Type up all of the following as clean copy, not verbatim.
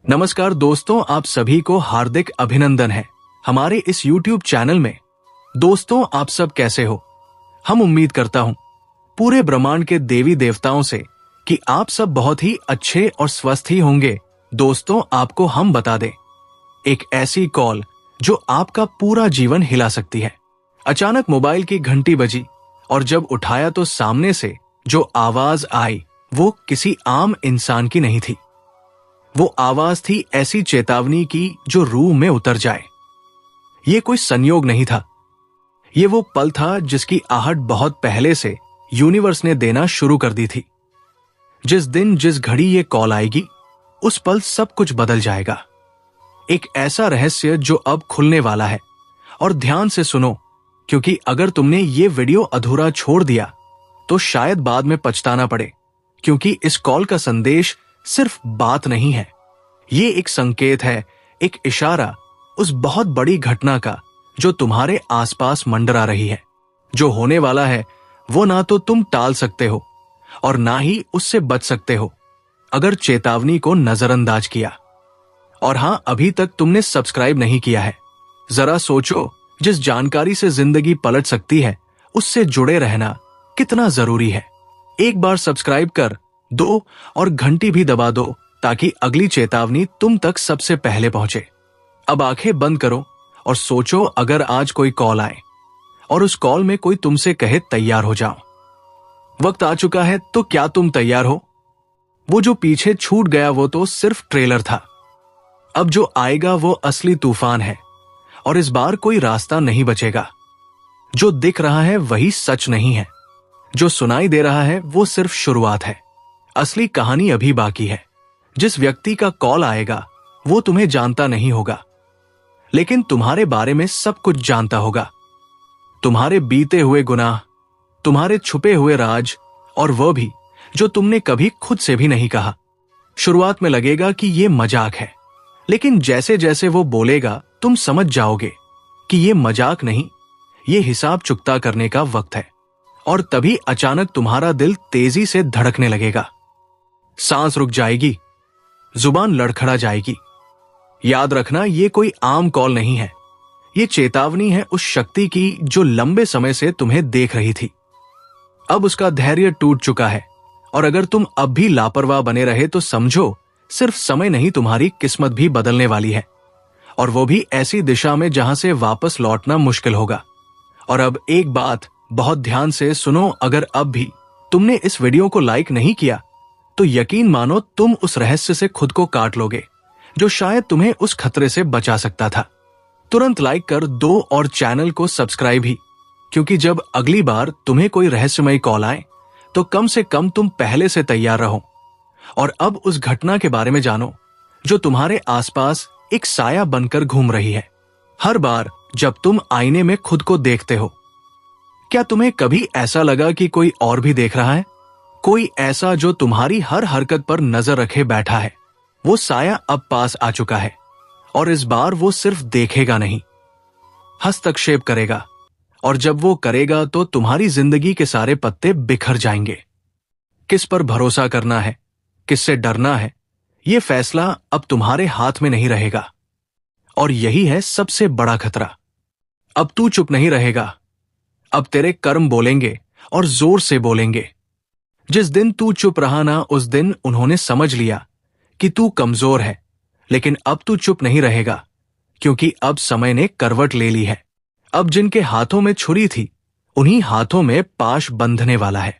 नमस्कार दोस्तों, आप सभी को हार्दिक अभिनंदन है हमारे इस YouTube चैनल में। दोस्तों, आप सब कैसे हो? हम उम्मीद करता हूं पूरे ब्रह्मांड के देवी देवताओं से कि आप सब बहुत ही अच्छे और स्वस्थ ही होंगे। दोस्तों, आपको हम बता दें, एक ऐसी कॉल जो आपका पूरा जीवन हिला सकती है। अचानक मोबाइल की घंटी बजी और जब उठाया तो सामने से जो आवाज आई वो किसी आम इंसान की नहीं थी। वो आवाज थी ऐसी चेतावनी की जो रूह में उतर जाए। ये कोई संयोग नहीं था, ये वो पल था जिसकी आहट बहुत पहले से यूनिवर्स ने देना शुरू कर दी थी। जिस दिन जिस घड़ी ये कॉल आएगी उस पल सब कुछ बदल जाएगा। एक ऐसा रहस्य जो अब खुलने वाला है। और ध्यान से सुनो, क्योंकि अगर तुमने ये वीडियो अधूरा छोड़ दिया तो शायद बाद में पछताना पड़े, क्योंकि इस कॉल का संदेश सिर्फ बात नहीं है, ये एक संकेत है, एक इशारा उस बहुत बड़ी घटना का जो तुम्हारे आसपास मंडरा रही है। जो होने वाला है वो ना तो तुम टाल सकते हो और ना ही उससे बच सकते हो अगर चेतावनी को नजरअंदाज किया। और हां, अभी तक तुमने सब्सक्राइब नहीं किया है, जरा सोचो, जिस जानकारी से जिंदगी पलट सकती है उससे जुड़े रहना कितना जरूरी है। एक बार सब्सक्राइब कर दो और घंटी भी दबा दो ताकि अगली चेतावनी तुम तक सबसे पहले पहुंचे। अब आंखें बंद करो और सोचो, अगर आज कोई कॉल आए और उस कॉल में कोई तुमसे कहे तैयार हो जाओ। वक्त आ चुका है, तो क्या तुम तैयार हो? वो जो पीछे छूट गया वो तो सिर्फ ट्रेलर था। अब जो आएगा वो असली तूफान है और इस बार कोई रास्ता नहीं बचेगा। जो दिख रहा है वही सच नहीं है, जो सुनाई दे रहा है वो सिर्फ शुरुआत है। असली कहानी अभी बाकी है। जिस व्यक्ति का कॉल आएगा वो तुम्हें जानता नहीं होगा, लेकिन तुम्हारे बारे में सब कुछ जानता होगा। तुम्हारे बीते हुए गुनाह, तुम्हारे छुपे हुए राज, और वह भी जो तुमने कभी खुद से भी नहीं कहा। शुरुआत में लगेगा कि ये मजाक है, लेकिन जैसे जैसे वो बोलेगा तुम समझ जाओगे कि ये मजाक नहीं, ये हिसाब चुकता करने का वक्त है। और तभी अचानक तुम्हारा दिल तेजी से धड़कने लगेगा, सांस रुक जाएगी, जुबान लड़खड़ा जाएगी। याद रखना, ये कोई आम कॉल नहीं है, ये चेतावनी है उस शक्ति की जो लंबे समय से तुम्हें देख रही थी। अब उसका धैर्य टूट चुका है और अगर तुम अब भी लापरवाह बने रहे तो समझो, सिर्फ समय नहीं, तुम्हारी किस्मत भी बदलने वाली है, और वो भी ऐसी दिशा में जहां से वापस लौटना मुश्किल होगा। और अब एक बात बहुत ध्यान से सुनो, अगर अब भी तुमने इस वीडियो को लाइक नहीं किया तो यकीन मानो तुम उस रहस्य से खुद को काट लोगे जो शायद तुम्हें उस खतरे से बचा सकता था। तुरंत लाइक कर दो और चैनल को सब्सक्राइब भी, क्योंकि जब अगली बार तुम्हें कोई रहस्यमयी कॉल आए तो कम से कम तुम पहले से तैयार रहो। और अब उस घटना के बारे में जानो जो तुम्हारे आसपास एक साया बनकर घूम रही है। हर बार जब तुम आईने में खुद को देखते हो, क्या तुम्हें कभी ऐसा लगा कि कोई और भी देख रहा है? कोई ऐसा जो तुम्हारी हर हरकत पर नजर रखे बैठा है। वो साया अब पास आ चुका है और इस बार वो सिर्फ देखेगा नहीं, हस्तक्षेप करेगा। और जब वो करेगा तो तुम्हारी जिंदगी के सारे पत्ते बिखर जाएंगे। किस पर भरोसा करना है, किससे डरना है, ये फैसला अब तुम्हारे हाथ में नहीं रहेगा। और यही है सबसे बड़ा खतरा। अब तू चुप नहीं रहेगा, अब तेरे कर्म बोलेंगे और जोर से बोलेंगे। जिस दिन तू चुप रहा ना, उस दिन उन्होंने समझ लिया कि तू कमजोर है, लेकिन अब तू चुप नहीं रहेगा, क्योंकि अब समय ने करवट ले ली है। अब जिनके हाथों में छुरी थी उन्हीं हाथों में पाश बंधने वाला है।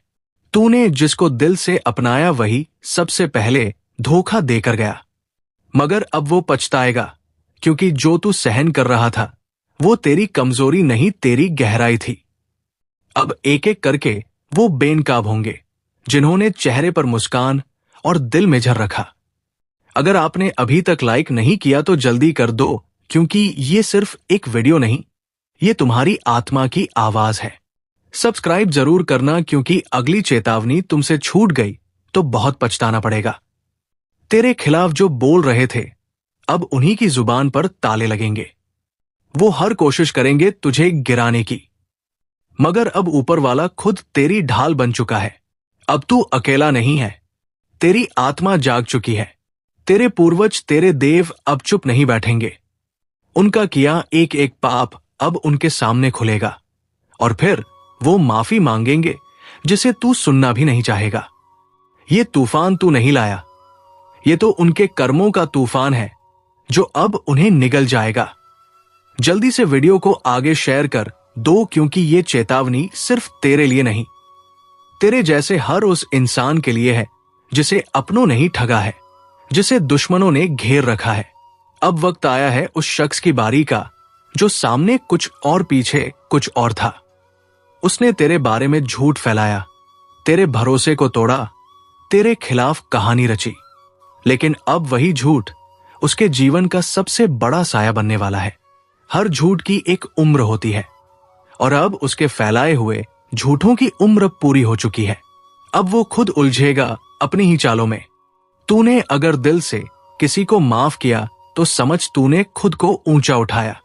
तूने जिसको दिल से अपनाया वही सबसे पहले धोखा देकर गया, मगर अब वो पछताएगा, क्योंकि जो तू सहन कर रहा था वो तेरी कमजोरी नहीं, तेरी गहराई थी। अब एक एक करके वो बेनकाब होंगे जिन्होंने चेहरे पर मुस्कान और दिल में झर रखा। अगर आपने अभी तक लाइक नहीं किया तो जल्दी कर दो, क्योंकि ये सिर्फ एक वीडियो नहीं, ये तुम्हारी आत्मा की आवाज है। सब्सक्राइब जरूर करना, क्योंकि अगली चेतावनी तुमसे छूट गई तो बहुत पछताना पड़ेगा। तेरे खिलाफ जो बोल रहे थे अब उन्हीं की जुबान पर ताले लगेंगे। वो हर कोशिश करेंगे तुझे गिराने की, मगर अब ऊपर वाला खुद तेरी ढाल बन चुका है। अब तू अकेला नहीं है, तेरी आत्मा जाग चुकी है, तेरे पूर्वज, तेरे देव अब चुप नहीं बैठेंगे। उनका किया एक एक पाप अब उनके सामने खुलेगा, और फिर वो माफी मांगेंगे जिसे तू सुनना भी नहीं चाहेगा। ये तूफान तू नहीं लाया, ये तो उनके कर्मों का तूफान है जो अब उन्हें निगल जाएगा। जल्दी से वीडियो को आगे शेयर कर दो, क्योंकि ये चेतावनी सिर्फ तेरे लिए नहीं, तेरे जैसे हर उस इंसान के लिए है जिसे अपनों ने ही ठगा है, जिसे दुश्मनों ने घेर रखा है। अब वक्त आया है उस शख्स की बारी का जो सामने कुछ और पीछे कुछ और था। उसने तेरे बारे में झूठ फैलाया, तेरे भरोसे को तोड़ा, तेरे खिलाफ कहानी रची, लेकिन अब वही झूठ उसके जीवन का सबसे बड़ा साया बनने वाला है। हर झूठ की एक उम्र होती है, और अब उसके फैलाए हुए झूठों की उम्र पूरी हो चुकी है। अब वो खुद उलझेगा अपनी ही चालों में। तूने अगर दिल से किसी को माफ किया तो समझ तूने खुद को ऊंचा उठाया,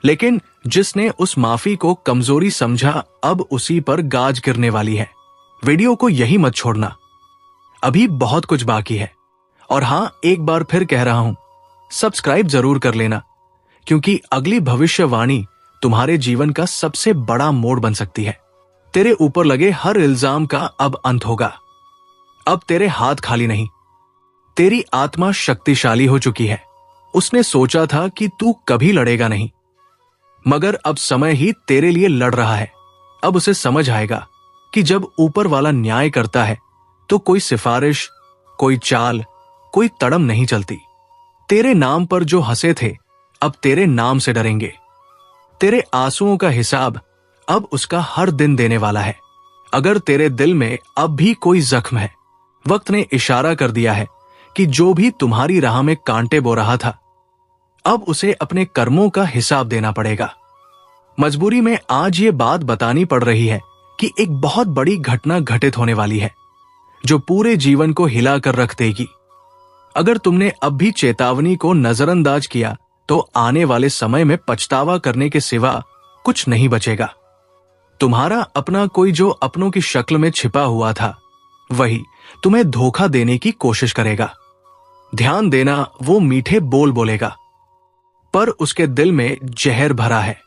लेकिन जिसने उस माफी को कमजोरी समझा अब उसी पर गाज गिरने वाली है। वीडियो को यही मत छोड़ना, अभी बहुत कुछ बाकी है। और हां, एक बार फिर कह रहा हूं, सब्सक्राइब जरूर कर लेना, क्योंकि अगली भविष्यवाणी तुम्हारे जीवन का सबसे बड़ा मोड़ बन सकती है। तेरे ऊपर लगे हर इल्जाम का अब अंत होगा। अब तेरे हाथ खाली नहीं, तेरी आत्मा शक्तिशाली हो चुकी है। उसने सोचा था कि तू कभी लड़ेगा नहीं, मगर अब समय ही तेरे लिए लड़ रहा है। अब उसे समझ आएगा कि जब ऊपर वाला न्याय करता है तो कोई सिफारिश, कोई चाल, कोई तड़म नहीं चलती। तेरे नाम पर जो हंसे थे अब तेरे नाम से डरेंगे। तेरे आंसुओं का हिसाब अब उसका हर दिन देने वाला है। अगर तेरे दिल में अब भी कोई जख्म है, वक्त ने इशारा कर दिया है कि जो भी तुम्हारी राह में कांटे बो रहा था, अब उसे अपने कर्मों का हिसाब देना पड़ेगा। मजबूरी में आज ये बात बतानी पड़ रही है कि एक बहुत बड़ी घटना घटित होने वाली है जो पूरे जीवन को हिला कर रख देगी। अगर तुमने अब भी चेतावनी को नजरअंदाज किया तो आने वाले समय में पछतावा करने के सिवा कुछ नहीं बचेगा। तुम्हारा अपना कोई जो अपनों की शक्ल में छिपा हुआ था, वही तुम्हें धोखा देने की कोशिश करेगा। ध्यान देना, वो मीठे बोल बोलेगा, पर उसके दिल में जहर भरा है।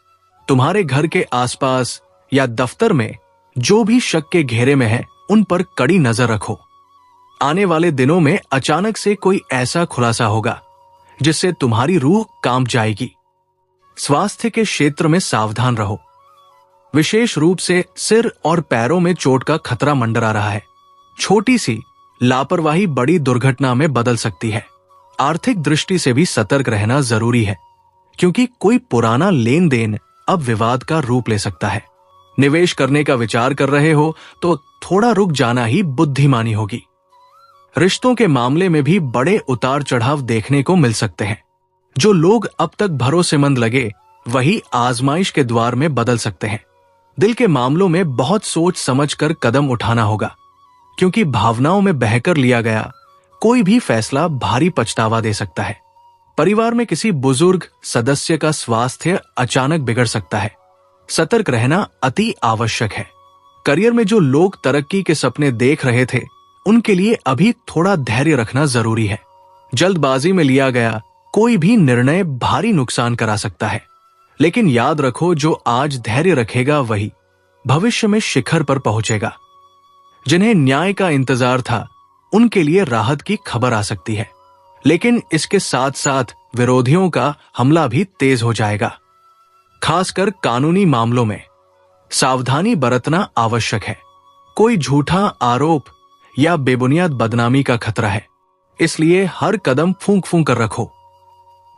तुम्हारे घर के आसपास या दफ्तर में जो भी शक के घेरे में है, उन पर कड़ी नजर रखो। आने वाले दिनों में अचानक से कोई ऐसा खुलासा होगा जिससे तुम्हारी रूह कांप जाएगी। स्वास्थ्य के क्षेत्र में सावधान रहो, विशेष रूप से सिर और पैरों में चोट का खतरा मंडरा रहा है। छोटी सी लापरवाही बड़ी दुर्घटना में बदल सकती है। आर्थिक दृष्टि से भी सतर्क रहना जरूरी है, क्योंकि कोई पुराना लेन देन अब विवाद का रूप ले सकता है। निवेश करने का विचार कर रहे हो तो थोड़ा रुक जाना ही बुद्धिमानी होगी। रिश्तों के मामले में भी बड़े उतार चढ़ाव देखने को मिल सकते हैं। जो लोग अब तक भरोसेमंद लगे, वही आजमाइश के द्वार में बदल सकते हैं। दिल के मामलों में बहुत सोच समझ कर कदम उठाना होगा, क्योंकि भावनाओं में बहकर लिया गया कोई भी फैसला भारी पछतावा दे सकता है। परिवार में किसी बुजुर्ग सदस्य का स्वास्थ्य अचानक बिगड़ सकता है। सतर्क रहना अति आवश्यक है। करियर में जो लोग तरक्की के सपने देख रहे थे, उनके लिए अभी थोड़ा धैर्य रखना जरूरी है। जल्दबाजी में लिया गया कोई भी निर्णय भारी नुकसान करा सकता है, लेकिन याद रखो, जो आज धैर्य रखेगा वही भविष्य में शिखर पर पहुंचेगा। जिन्हें न्याय का इंतजार था, उनके लिए राहत की खबर आ सकती है, लेकिन इसके साथ साथ विरोधियों का हमला भी तेज हो जाएगा। खासकर कानूनी मामलों में सावधानी बरतना आवश्यक है। कोई झूठा आरोप या बेबुनियाद बदनामी का खतरा है, इसलिए हर कदम फूंक फूंक कर रखो।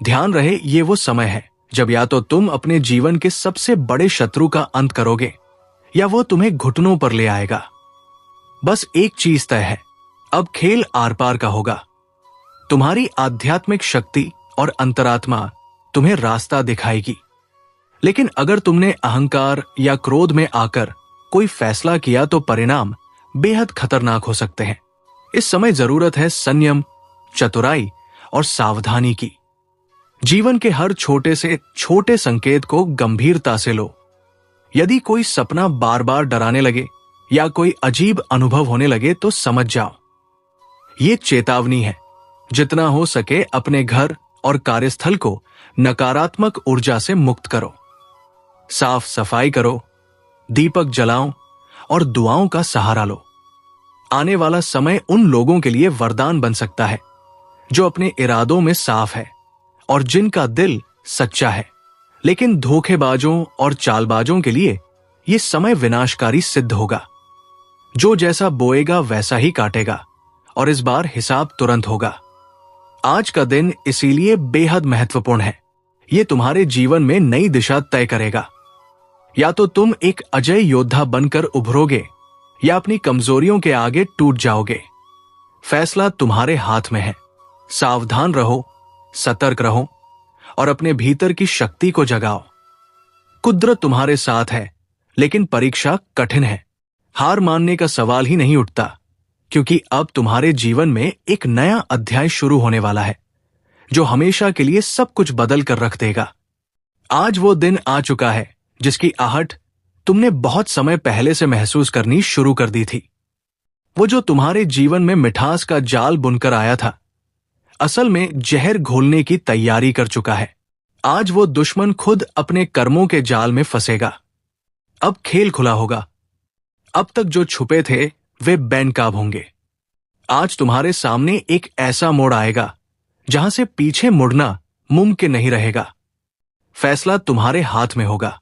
ध्यान रहे, ये वो समय है जब या तो तुम अपने जीवन के सबसे बड़े शत्रु का अंत करोगे, या वो तुम्हें घुटनों पर ले आएगा। बस एक चीज तय है, अब खेल आर पार का होगा। तुम्हारी आध्यात्मिक शक्ति और अंतरात्मा तुम्हें रास्ता दिखाएगी, लेकिन अगर तुमने अहंकार या क्रोध में आकर कोई फैसला किया तो परिणाम बेहद खतरनाक हो सकते हैं। इस समय जरूरत है संयम, चतुराई और सावधानी की। जीवन के हर छोटे से छोटे संकेत को गंभीरता से लो। यदि कोई सपना बार बार डराने लगे या कोई अजीब अनुभव होने लगे तो समझ जाओ, ये चेतावनी है जितना हो सके अपने घर और कार्यस्थल को नकारात्मक ऊर्जा से मुक्त करो। साफ सफाई करो, दीपक जलाओ और दुआओं का सहारा लो। आने वाला समय उन लोगों के लिए वरदान बन सकता है जो अपने इरादों में साफ है और जिनका दिल सच्चा है। लेकिन धोखेबाजों और चालबाजों के लिए यह समय विनाशकारी सिद्ध होगा। जो जैसा बोएगा वैसा ही काटेगा और इस बार हिसाब तुरंत होगा। आज का दिन इसीलिए बेहद महत्वपूर्ण है। यह तुम्हारे जीवन में नई दिशा तय करेगा। या तो तुम एक अजय योद्धा बनकर उभरोगे या अपनी कमजोरियों के आगे टूट जाओगे। फैसला तुम्हारे हाथ में है। सावधान रहो, सतर्क रहो और अपने भीतर की शक्ति को जगाओ। कुदरत तुम्हारे साथ है, लेकिन परीक्षा कठिन है। हार मानने का सवाल ही नहीं उठता, क्योंकि अब तुम्हारे जीवन में एक नया अध्याय शुरू होने वाला है जो हमेशा के लिए सब कुछ बदल कर रख देगा। आज वो दिन आ चुका है जिसकी आहट तुमने बहुत समय पहले से महसूस करनी शुरू कर दी थी। वो जो तुम्हारे जीवन में मिठास का जाल बुनकर आया था, असल में जहर घोलने की तैयारी कर चुका है। आज वो दुश्मन खुद अपने कर्मों के जाल में फंसेगा। अब खेल खुला होगा। अब तक जो छुपे थे वे बेनकाब होंगे। आज तुम्हारे सामने एक ऐसा मोड़ आएगा जहां से पीछे मुड़ना मुमकिन नहीं रहेगा। फैसला तुम्हारे हाथ में होगा।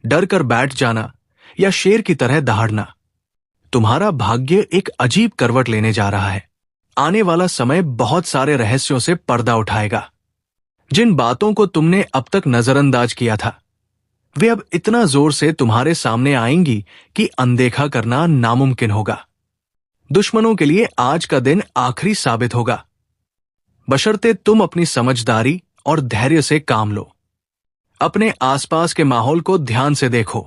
डर कर बैठ जाना या शेर की तरह दहाड़ना। तुम्हारा भाग्य एक अजीब करवट लेने जा रहा है। आने वाला समय बहुत सारे रहस्यों से पर्दा उठाएगा। जिन बातों को तुमने अब तक नजरअंदाज किया था, वे अब इतना जोर से तुम्हारे सामने आएंगी कि अनदेखा करना नामुमकिन होगा। दुश्मनों के लिए आज का दिन आखिरी साबित होगा, बशर्ते तुम अपनी समझदारी और धैर्य से काम लो। अपने आसपास के माहौल को ध्यान से देखो।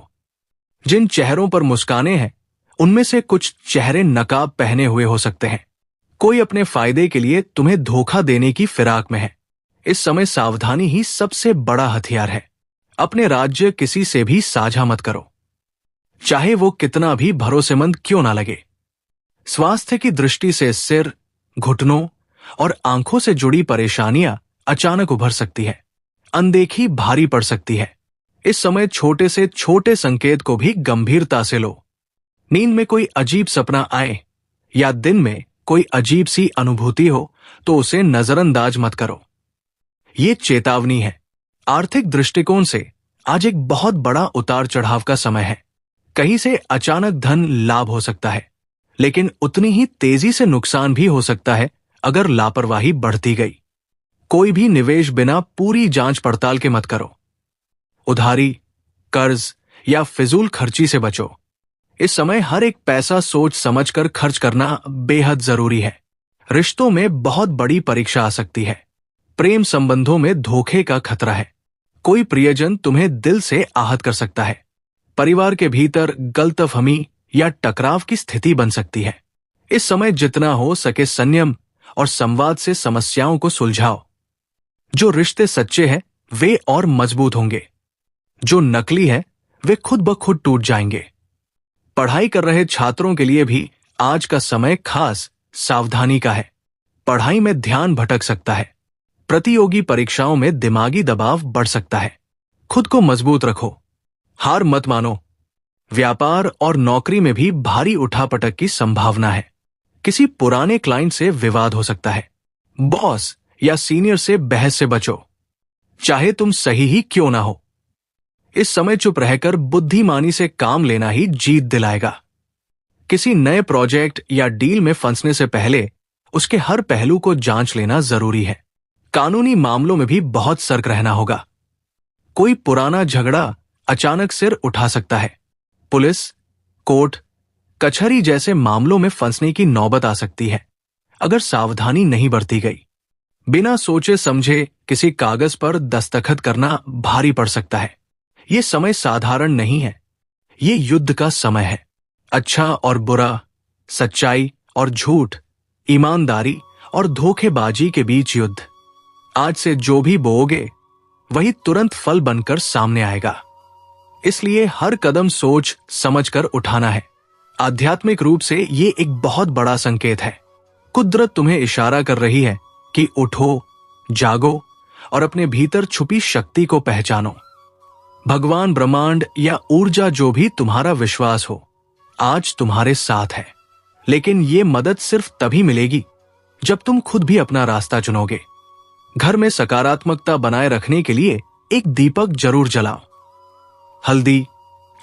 जिन चेहरों पर मुस्काने हैं, उनमें से कुछ चेहरे नकाब पहने हुए हो सकते हैं। कोई अपने फायदे के लिए तुम्हें धोखा देने की फिराक में है। इस समय सावधानी ही सबसे बड़ा हथियार है। अपने राज्य किसी से भी साझा मत करो, चाहे वो कितना भी भरोसेमंद क्यों ना लगे। स्वास्थ्य की दृष्टि से सिर, घुटनों और आंखों से जुड़ी परेशानियां अचानक उभर सकती है। अनदेखी भारी पड़ सकती है। इस समय छोटे से छोटे संकेत को भी गंभीरता से लो। नींद में कोई अजीब सपना आए या दिन में कोई अजीब सी अनुभूति हो तो उसे नजरअंदाज मत करो। ये चेतावनी है। आर्थिक दृष्टिकोण से आज एक बहुत बड़ा उतार चढ़ाव का समय है। कहीं से अचानक धन लाभ हो सकता है, लेकिन उतनी ही तेजी से नुकसान भी हो सकता है अगर लापरवाही बढ़ती गई। कोई भी निवेश बिना पूरी जांच पड़ताल के मत करो। उधारी, कर्ज या फिजूल खर्ची से बचो। इस समय हर एक पैसा सोच समझकर खर्च करना बेहद जरूरी है। रिश्तों में बहुत बड़ी परीक्षा आ सकती है। प्रेम संबंधों में धोखे का खतरा है। कोई प्रियजन तुम्हें दिल से आहत कर सकता है। परिवार के भीतर गलतफहमी या टकराव की स्थिति बन सकती है। इस समय जितना हो सके संयम और संवाद से समस्याओं को सुलझाओ। जो रिश्ते सच्चे हैं वे और मजबूत होंगे। जो नकली हैं वे खुद ब खुद टूट जाएंगे। पढ़ाई कर रहे छात्रों के लिए भी आज का समय खास सावधानी का है। पढ़ाई में ध्यान भटक सकता है। प्रतियोगी परीक्षाओं में दिमागी दबाव बढ़ सकता है। खुद को मजबूत रखो। हार मत मानो। व्यापार और नौकरी में भी भारी उठापटक की संभावना है। किसी पुराने क्लाइंट से विवाद हो सकता है। बॉस या सीनियर से बहस से बचो, चाहे तुम सही ही क्यों ना हो। इस समय चुप रहकर बुद्धिमानी से काम लेना ही जीत दिलाएगा। किसी नए प्रोजेक्ट या डील में फंसने से पहले उसके हर पहलू को जांच लेना जरूरी है। कानूनी मामलों में भी बहुत सतर्क रहना होगा। कोई पुराना झगड़ा अचानक सिर उठा सकता है। पुलिस, कोर्ट, कचहरी जैसे मामलों में फंसने की नौबत आ सकती है अगर सावधानी नहीं बरती गई। बिना सोचे समझे किसी कागज पर दस्तखत करना भारी पड़ सकता है। यह समय साधारण नहीं है। ये युद्ध का समय है। अच्छा और बुरा, सच्चाई और झूठ, ईमानदारी और धोखेबाजी के बीच युद्ध। आज से जो भी बोओगे वही तुरंत फल बनकर सामने आएगा। इसलिए हर कदम सोच समझकर उठाना है। आध्यात्मिक रूप से ये एक बहुत बड़ा संकेत है। कुदरत तुम्हें इशारा कर रही है कि उठो, जागो और अपने भीतर छुपी शक्ति को पहचानो। भगवान, ब्रह्मांड या ऊर्जा, जो भी तुम्हारा विश्वास हो, आज तुम्हारे साथ है। लेकिन ये मदद सिर्फ तभी मिलेगी जब तुम खुद भी अपना रास्ता चुनोगे। घर में सकारात्मकता बनाए रखने के लिए एक दीपक जरूर जलाओ। हल्दी,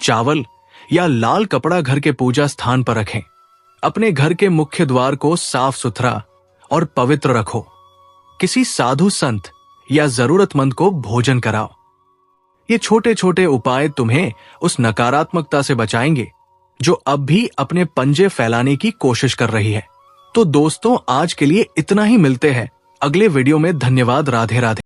चावल या लाल कपड़ा घर के पूजा स्थान पर रखें। अपने घर के मुख्य द्वार को साफ सुथरा और पवित्र रखो। किसी साधु संत या जरूरतमंद को भोजन कराओ। ये छोटे छोटे उपाय तुम्हें उस नकारात्मकता से बचाएंगे जो अब भी अपने पंजे फैलाने की कोशिश कर रही है। तो दोस्तों, आज के लिए इतना ही। मिलते हैं अगले वीडियो में। धन्यवाद। राधे राधे।